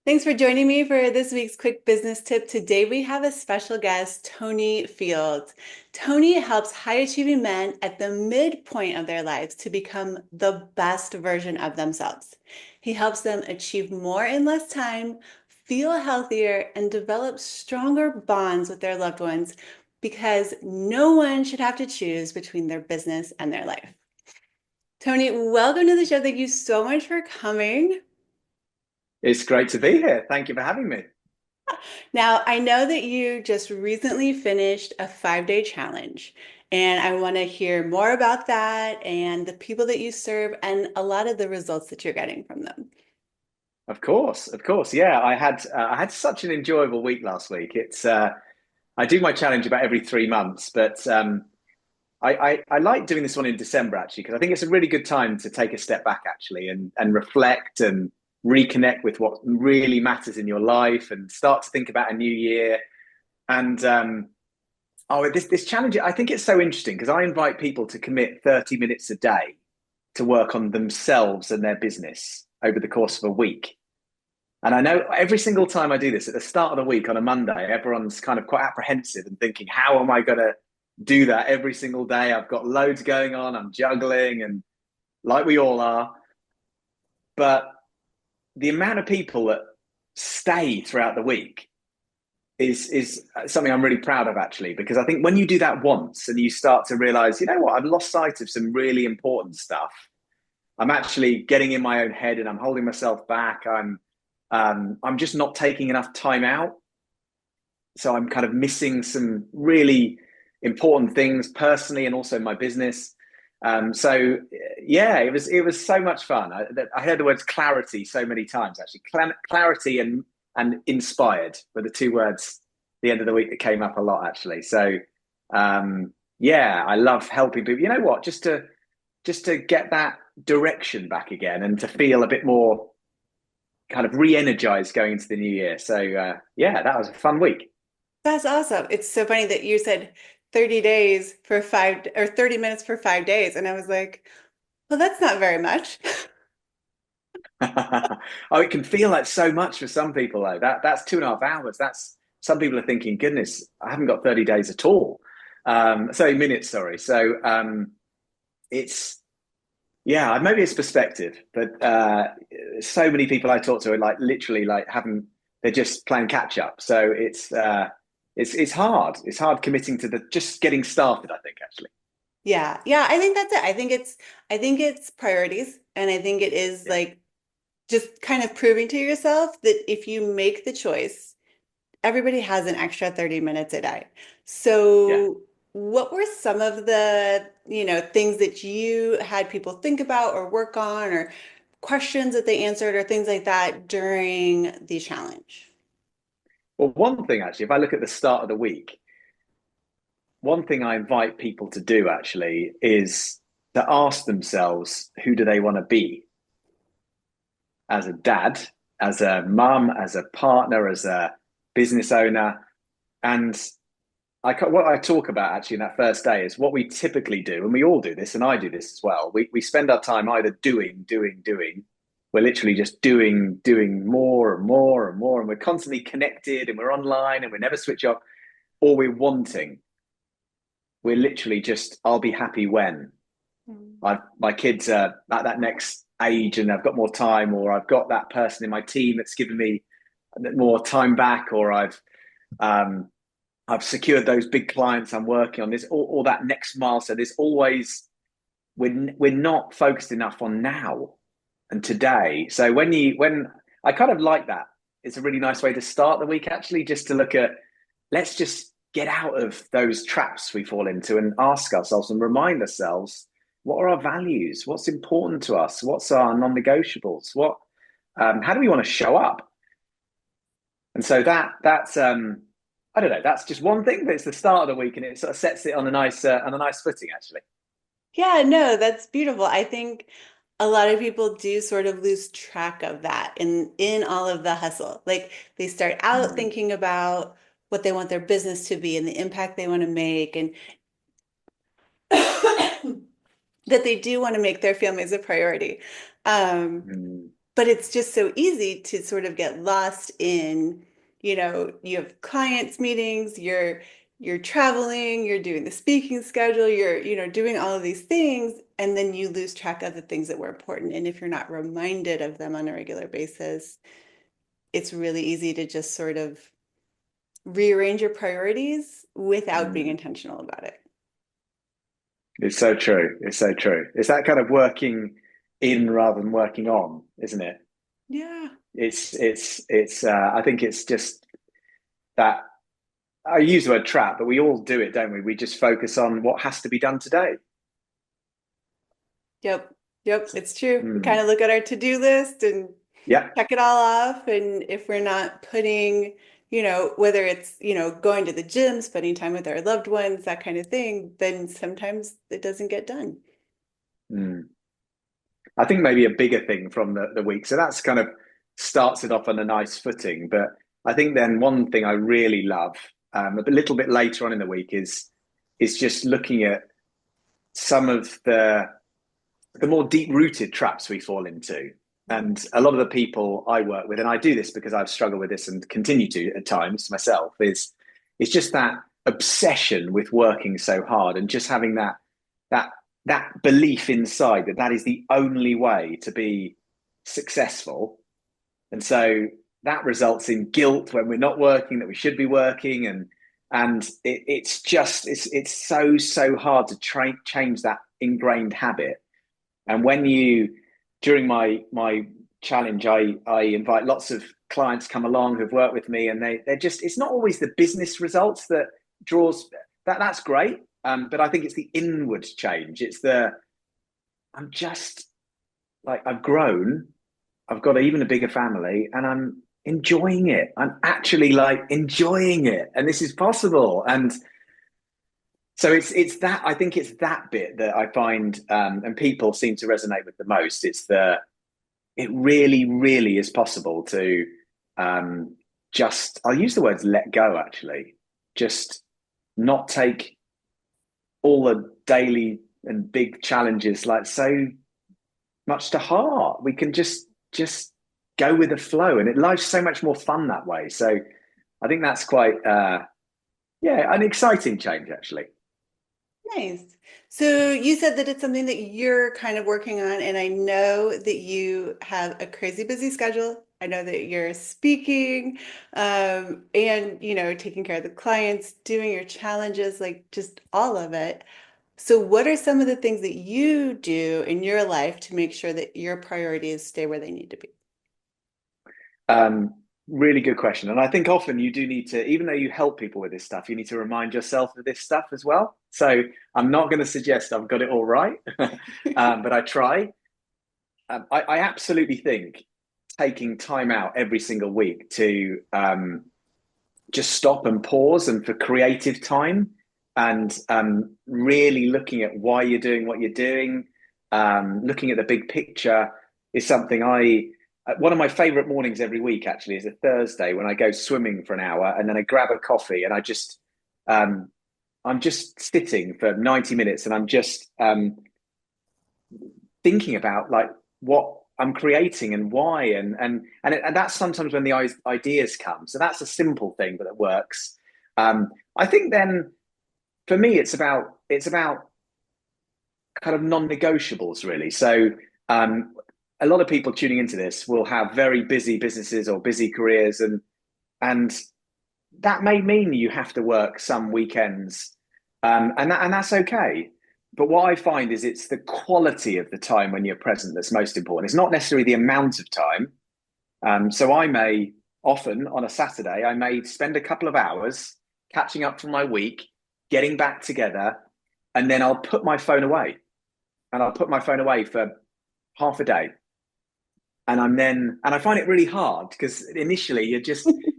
Thanks for joining me for this week's quick business tip. Today we have a special guest, Tony Fields. Tony helps high achieving men at the midpoint of their lives to become the best version of themselves. He helps them achieve more in less time, feel healthier, and develop stronger bonds with their loved ones because no one should have to choose between their business and their life. Tony, welcome to the show. Thank you so much for coming. It's great to be here. Thank you for having me. Now, I know that you just recently finished a 5-day challenge, and I want to hear more about that and the people that you serve and a lot of the results that you're getting from them. Of course, of course. Yeah, I had such an enjoyable week last week. It's I do my challenge about every 3 months, but I like doing this one in December actually because I think it's a really good time to take a step back actually and reflect and reconnect with what really matters in your life and start to think about a new year. And this challenge, I think it's so interesting because I invite people to commit 30 minutes a day to work on themselves and their business over the course of a week. And I know every single time I do this at the start of the week on a Monday, everyone's kind of quite apprehensive and thinking, how am I going to do that every single day? I've got loads going on, I'm juggling, and like we all are. But the amount of people that stay throughout the week is something I'm really proud of actually, because I think when you do that once and you start to realize, you know what, I've lost sight of some really important stuff. I'm actually getting in my own head and I'm holding myself back. I'm just not taking enough time out. So I'm kind of missing some really important things personally and also my business. So yeah, it was so much fun. I heard the words clarity so many times actually. Clarity and inspired were the two words at the end of the week that came up a lot actually. So yeah, I love helping people. You know what? Just to get that direction back again and to feel a bit more kind of re-energized going into the new year. So yeah, that was a fun week. That's awesome. It's so funny that you said 30 days for five or 30 minutes for 5 days. And I was like, well, that's not very much. Oh, it can feel like so much for some people though. That's 2.5 hours. That's some people are thinking, goodness, I haven't got 30 days at all. Sorry, minutes, sorry. So it's yeah, maybe it's perspective, but so many people I talk to are like literally like haven't they're just playing catch up. So it's hard. It's hard committing to the just getting started, I think, actually. Yeah. Yeah. I think that's it. I think it's priorities. And I think it is Yeah. like just kind of proving to yourself that if you make the choice, everybody has an extra 30 minutes a day. Yeah. So, what were some of the, things that you had people think about or work on or questions that they answered or things like that during the challenge? Well, one thing actually, if I look at the start of the week, one thing I invite people to do actually is to ask themselves who do they want to be as a dad, as a mum, as a partner, as a business owner. And what I talk about actually in that first day is what we typically do, and we all do this, and I do this as well. We spend our time either doing. We're literally just doing more and more and more, and we're constantly connected, and we're online, and we never switch off. Or we're wanting. We're literally just, I'll be happy when Mm. my kids are at that next age, and I've got more time, or I've got that person in my team that's given me more time back, or um, I've secured those big clients I'm working on. This all that next milestone. There's always we're not focused enough on now and today. So when I kind of like that, it's a really nice way to start the week actually, just to look at let's just get out of those traps we fall into and ask ourselves and remind ourselves what are our values, what's important to us, what's our non-negotiables, what how do we want to show up. And so that's I don't know. That's just one thing, but it's the start of the week, and it sort of sets it on a nice footing, actually. Yeah, no, that's beautiful. I think a lot of people do sort of lose track of that in all of the hustle. Like they start out Mm. thinking about what they want their business to be and the impact they want to make and that they do want to make their families a priority. Um, Mm. but it's just so easy to sort of get lost in, you have clients meetings, you're traveling, you're doing the speaking schedule, you're, doing all of these things, and then you lose track of the things that were important. And if you're not reminded of them on a regular basis, it's really easy to just sort of rearrange your priorities without being Mm. intentional about it. It's so true. It's so true. It's that kind of working in rather than working on, isn't it? Yeah. I think it's just that I use the word trap, but we all do it, don't we? We just focus on what has to be done today. Yep. Yep. It's true. We kind Mm. of look at our to-do list and Yeah. check it all off. And if we're not putting, whether it's, going to the gym, spending time with our loved ones, that kind of thing, then sometimes it doesn't get done. Mm. I think maybe a bigger thing from the week. So that's kind of starts it off on a nice footing. But I think then one thing I really love a little bit later on in the week is just looking at some of the more deep rooted traps we fall into. And a lot of the people I work with, and I do this because I've struggled with this and continue to at times myself, is just that obsession with working so hard and just having that that belief inside that that is the only way to be successful. And so that results in guilt when we're not working, that we should be working, it's so hard to change that ingrained habit. And when you during my challenge, I invite lots of clients come along who've worked with me, and they're just it's not always the business results that draws that's great, but I think it's the inward change. It's the I'm just like I've grown, I've got even a bigger family, and I'm enjoying it. I'm actually like enjoying it, and this is possible. And so it's that I think it's that bit that I find, and people seem to resonate with the most. It's the it really, really is possible to just, I'll use the words let go actually, just not take all the daily and big challenges like so much to heart. We can just go with the flow, and life's so much more fun that way. So I think that's quite, yeah, an exciting change actually. Nice. So you said that it's something that you're kind of working on, and I know that you have a crazy busy schedule. I know that you're speaking, and taking care of the clients, doing your challenges, like just all of it. So what are some of the things that you do in your life to make sure that your priorities stay where they need to be? Um, Really good question. And I think often you do need to, even though you help people with this stuff, you need to remind yourself of this stuff as well. So I'm not going to suggest I've got it all right, but I try. I absolutely think taking time out every single week to just stop and pause and for creative time and really looking at why you're doing what you're doing, looking at the big picture is something one of my favorite mornings every week actually is a Thursday when I go swimming for an hour and then I grab a coffee and um, I'm just sitting for 90 minutes and I'm just thinking about like what I'm creating and why and that's sometimes when the ideas come. So that's a simple thing, but it works. I think then for me it's about kind of non-negotiables really. So a lot of people tuning into this will have very busy businesses or busy careers and that may mean you have to work some weekends, and that's okay. But what I find is it's the quality of the time when you're present that's most important. It's not necessarily the amount of time. So I may often on a Saturday, I may spend a couple of hours catching up from my week, getting back together, and then I'll put my phone away. And I'll put my phone away for half a day. And I find it really hard because initially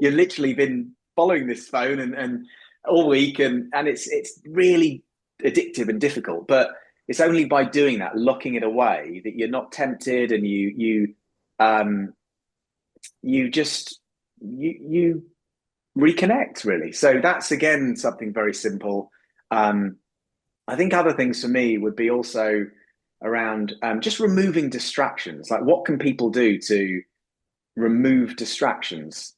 you're literally been following this phone and all week and it's really addictive and difficult. But it's only by doing that, locking it away, that you're not tempted and um you just you reconnect really. So that's again something very simple. I think other things for me would be also around just removing distractions. Like, what can people do to remove distractions?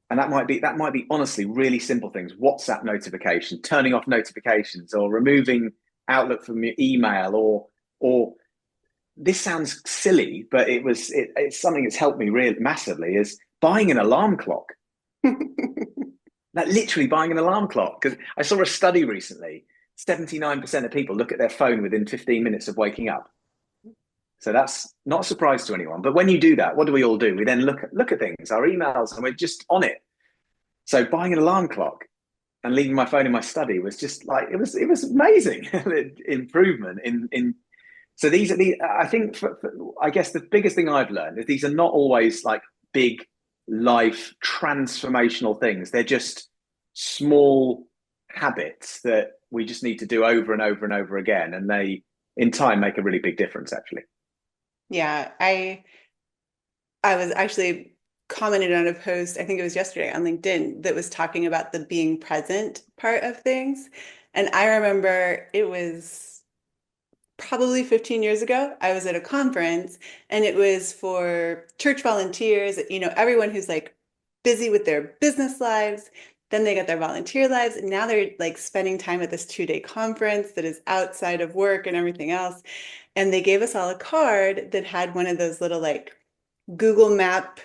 And that might be honestly really simple things. WhatsApp notification, turning off notifications, or removing Outlook from your email, or this sounds silly, but it's something that's helped me really massively is buying an alarm clock. Like literally buying an alarm clock. Because I saw a study recently, 79% of people look at their phone within 15 minutes of waking up. So that's not a surprise to anyone. But when you do that, what do we all do? We then look at things, our emails, and we're just on it. So buying an alarm clock and leaving my phone in my study was just like it was amazing improvement in. So these are the I think I guess the biggest thing I've learned is these are not always like big life transformational things. They're just small habits that we just need to do over and over and over again, and they in time make a really big difference actually. Yeah, I was actually commented on a post, I think it was yesterday on LinkedIn, that was talking about the being present part of things. And I remember it was probably 15 years ago. I was at a conference and it was for church volunteers, everyone who's like busy with their business lives. Then they got their volunteer lives, and now they're like spending time at this 2-day conference that is outside of work and everything else. And they gave us all a card that had one of those little like Google Map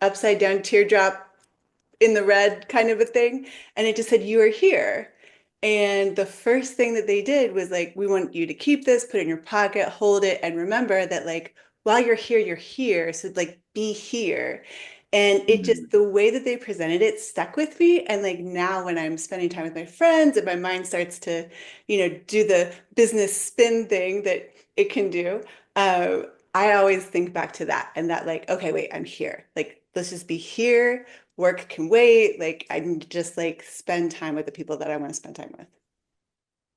upside down teardrop in the red kind of a thing. And it just said, "You are here." And the first thing that they did was like, "We want you to keep this, put it in your pocket, hold it, and remember that like while you're here, you're here. So like be here." And it just, Mm. the way that they presented it stuck with me. And like now when I'm spending time with my friends and my mind starts to, do the business spin thing that it can do, uh, I always think back to that and that like, okay, wait, I'm here. Like, let's just be here. Work can wait. Like, I can just like spend time with the people that I want to spend time with.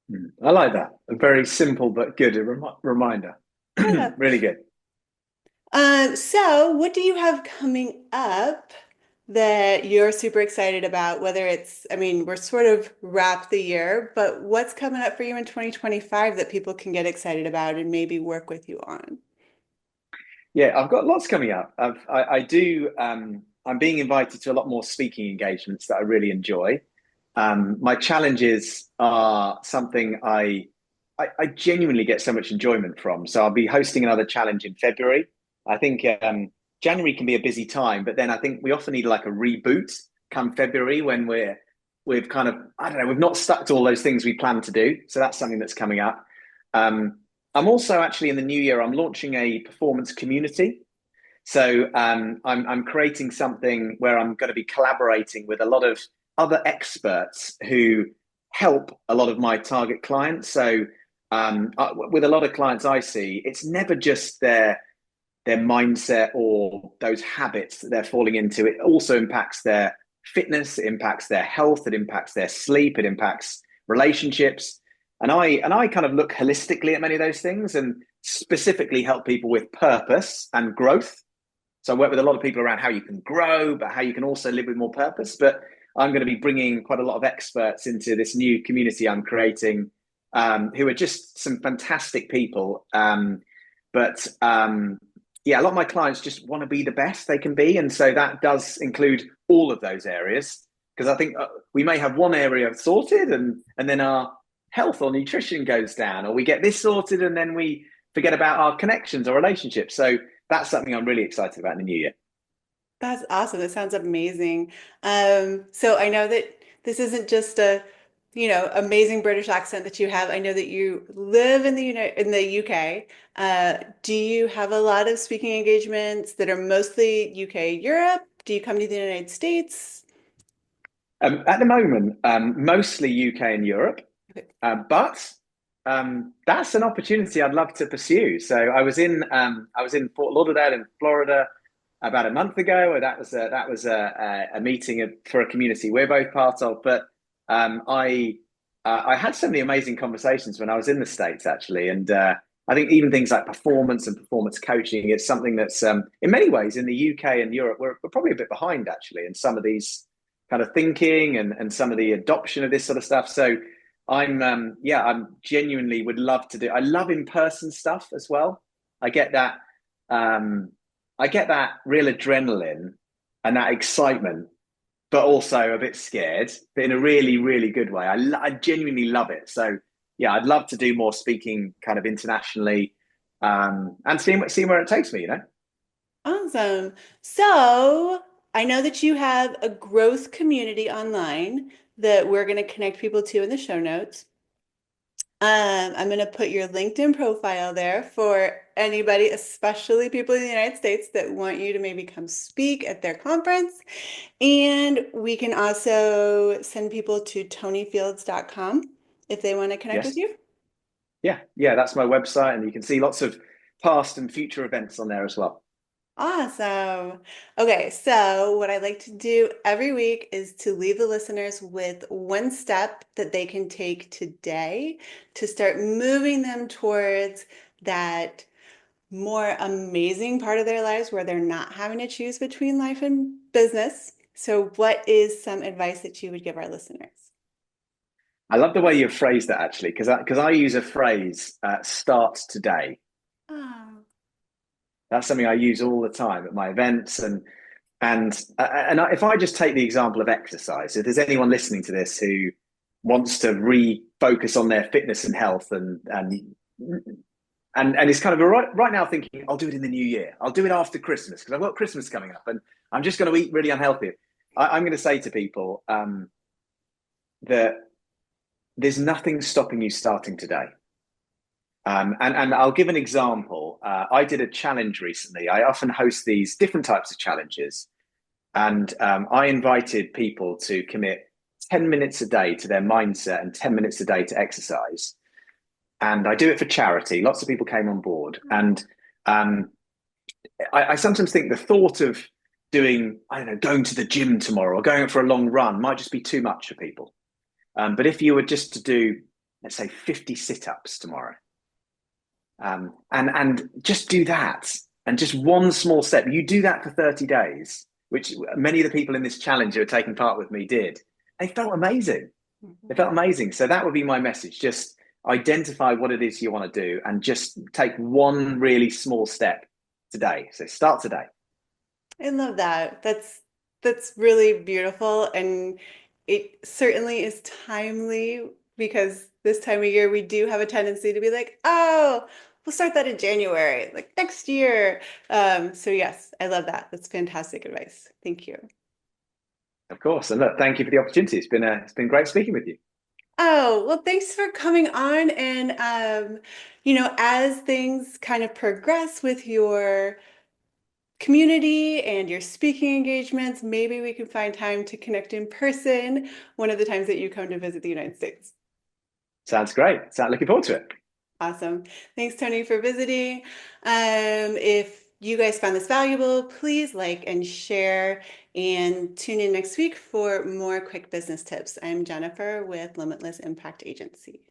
Mm. I like that. A very simple but good reminder. Yeah. Really good. So what do you have coming up that you're super excited about? Whether it's, I mean, we're sort of wrapped the year, but what's coming up for you in 2025 that people can get excited about and maybe work with you on? Yeah, I've got lots coming up. I do. I'm being invited to a lot more speaking engagements that I really enjoy. My challenges are something I genuinely get so much enjoyment from. So I'll be hosting another challenge in February. I think January can be a busy time, but then I think we often need like a reboot come February when we've kind of I don't know we've not stuck to all those things we planned to do. So that's something that's coming up. Um, I'm also actually in the new year. I'm launching a performance community. So I'm creating something where I'm going to be collaborating with a lot of other experts who help a lot of my target clients. So with a lot of clients I see, it's never just their mindset or those habits that they're falling into. It also impacts their fitness, it impacts their health, it impacts their sleep, it impacts relationships. And I kind of look holistically at many of those things and specifically help people with purpose and growth. So I work with a lot of people around how you can grow, but how you can also live with more purpose. But I'm going to be bringing quite a lot of experts into this new community I'm creating, who are just some fantastic people. But yeah, a lot of my clients just want to be the best they can be, and so that does include all of those areas. Because I think we may have one area sorted, and then our health or nutrition goes down, or we get this sorted, and then we forget about our connections or relationships. So that's something I'm really excited about in the new year. That's awesome. That sounds amazing. So I know that this isn't just a, amazing British accent that you have. I know that you live in the UK. Do you have a lot of speaking engagements that are mostly UK, Europe? Do you come to the United States? At the moment, mostly UK and Europe, Okay. but that's an opportunity I'd love to pursue. So I was in Fort Lauderdale in Florida about a month ago. That was a meeting for a community we're both part of. But I had so many amazing conversations when I was in the States actually, and I think even things like performance and performance coaching is something that's in many ways in the UK and Europe we're probably a bit behind actually in some of these kind of thinking and some of the adoption of this sort of stuff. So I'm genuinely would love to do. I love in-person stuff as well. I get that, um, I get that real adrenaline and that excitement, but also a bit scared, but in a really, really good way. I genuinely love it. So yeah, I'd love to do more speaking kind of internationally, and see where it takes me, you know? Awesome. So I know that you have a growth community online that we're going to connect people to in the show notes. I'm going to put your LinkedIn profile there for anybody, especially people in the United States that want you to maybe come speak at their conference. And we can also send people to tonyfields.com if they want to connect with Yes. you. Yeah, that's my website, and you can see lots of past and future events on there as well. Awesome. Okay, so what I like to do every week is to leave the listeners with one step that they can take today to start moving them towards that more amazing part of their lives where they're not having to choose between life and business. So, what is some advice that you would give our listeners? I love the way you've phrased that actually, because I use a phrase, "start today." Oh, That's something I use all the time at my events, if I just take the example of exercise, if there's anyone listening to this who wants to refocus on their fitness and health, and is kind of right now thinking, I'll do it in the new year, I'll do it after Christmas because I've got Christmas coming up, and I'm just going to eat really unhealthy. I'm going to say to people that there's nothing stopping you starting today. And I'll give an example. I did a challenge recently. I often host these different types of challenges, and I invited people to commit 10 minutes a day to their mindset and 10 minutes a day to exercise. And I do it for charity. Lots of people came on board. And um, I sometimes think the thought of doing, I don't know, going to the gym tomorrow or going for a long run might just be too much for people. But if you were just to do, let's say, 50 sit ups tomorrow, and just do that, and just one small step. You do that for 30 days, which many of the people in this challenge who are taking part with me did. They felt amazing. They mhm. felt amazing. So that would be my message. Just identify what it is you want to do and just take one really small step today. So start today. I love that. That's really beautiful, and it certainly is timely because this time of year we do have a tendency to be like, oh, we'll start that in January, like next year. So yes, I love that. That's fantastic advice. Thank you. Of course. And look, thank you for the opportunity. It's been great speaking with you. Oh, well, thanks for coming on. And, as things kind of progress with your community and your speaking engagements, maybe we can find time to connect in person one of the times that you come to visit the United States. Sounds great. Looking forward to it. Awesome. Thanks, Tony, for visiting. If you guys found this valuable, please like and share and tune in next week for more quick business tips. I'm Jennifer with Limitless Impact Agency.